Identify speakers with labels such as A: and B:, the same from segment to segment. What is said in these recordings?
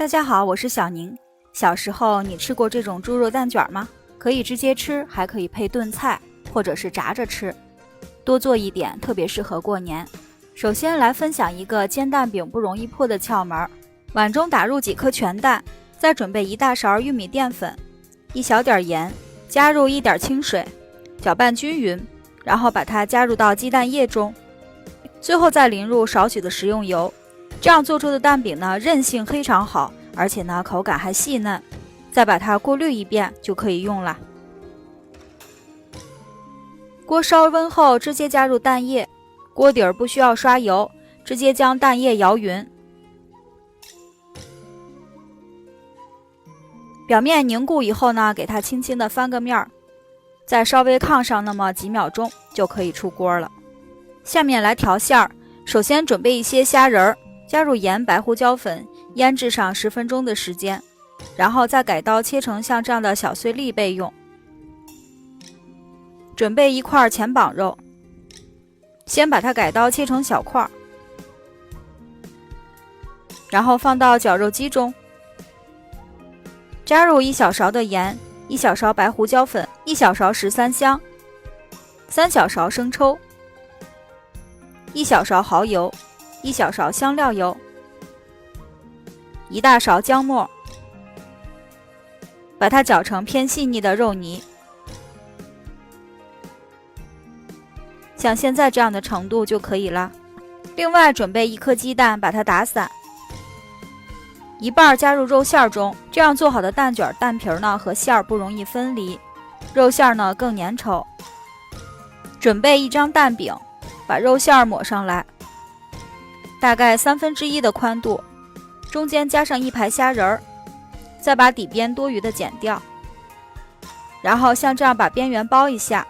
A: 大家好，我是小宁。小时候你吃过这种猪肉蛋卷吗？可以直接吃，还可以配炖菜，或者是炸着吃。多做一点，特别适合过年。首先来分享一个煎蛋饼不容易破的窍门。碗中打入几颗全蛋，再准备1大勺玉米淀粉，一小点盐，加入1点清水，搅拌均匀，然后把它加入到鸡蛋液中，最后再淋入少许的食用油。这样做出的蛋饼呢，韧性非常好，而且呢口感还细嫩。再把它过滤一遍就可以用了。锅烧温后，直接加入蛋液，锅底儿不需要刷油，直接将蛋液摇匀。表面凝固以后呢，给它轻轻的翻个面儿，再稍微炕上那么几秒钟就可以出锅了。下面来调馅儿，首先准备一些虾仁儿，加入盐、白胡椒粉，腌制上10分钟的时间，然后再改刀切成像这样的小碎粒备用。准备1块前膀肉，先把它改刀切成小块，然后放到绞肉机中，加入1小勺的盐，1小勺白胡椒粉，1小勺十三香，3小勺生抽，1小勺蚝油，1小勺香料油，1大勺姜末，把它搅成偏细腻的肉泥，像现在这样的程度就可以了。另外准备1颗鸡蛋，把它打散，一半加入肉馅中，这样做好的蛋卷蛋皮呢和馅儿不容易分离，肉馅呢更粘稠。准备1张蛋饼，把肉馅抹上来，大概1/3的宽度，中间加上1排虾仁儿，再把底边多余的剪掉，然后像这样把边缘包一下，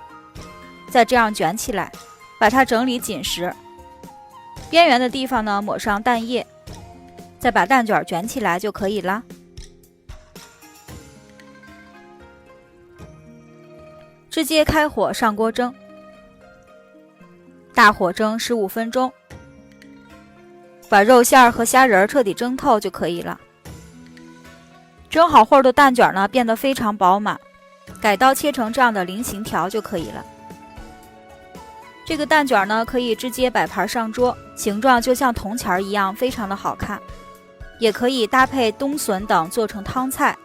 A: 再这样卷起来，把它整理紧实。边缘的地方呢抹上蛋液，再把蛋卷卷起来就可以了。直接开火上锅蒸，大火蒸15分钟，把肉馅和虾仁彻底蒸透就可以了。蒸好后的蛋卷呢变得非常饱满，改刀切成这样的菱形条就可以了。这个蛋卷呢可以直接摆盘上桌，形状就像铜钱一样，非常的好看。也可以搭配冬笋等做成汤菜，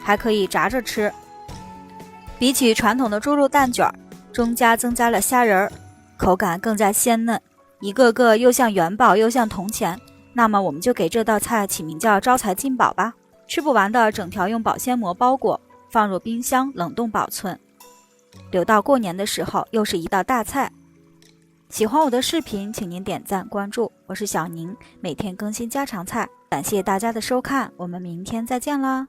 A: 还可以炸着吃。比起传统的猪肉蛋卷，中加增加了虾仁，口感更加鲜嫩，一个个又像元宝又像铜钱。那么我们就给这道菜起名叫招财进宝吧。吃不完的整条用保鲜膜包裹，放入冰箱冷冻保存，留到过年的时候又是一道大菜。喜欢我的视频，请您点赞关注，我是小宁，每天更新家常菜。感谢大家的收看，我们明天再见啦。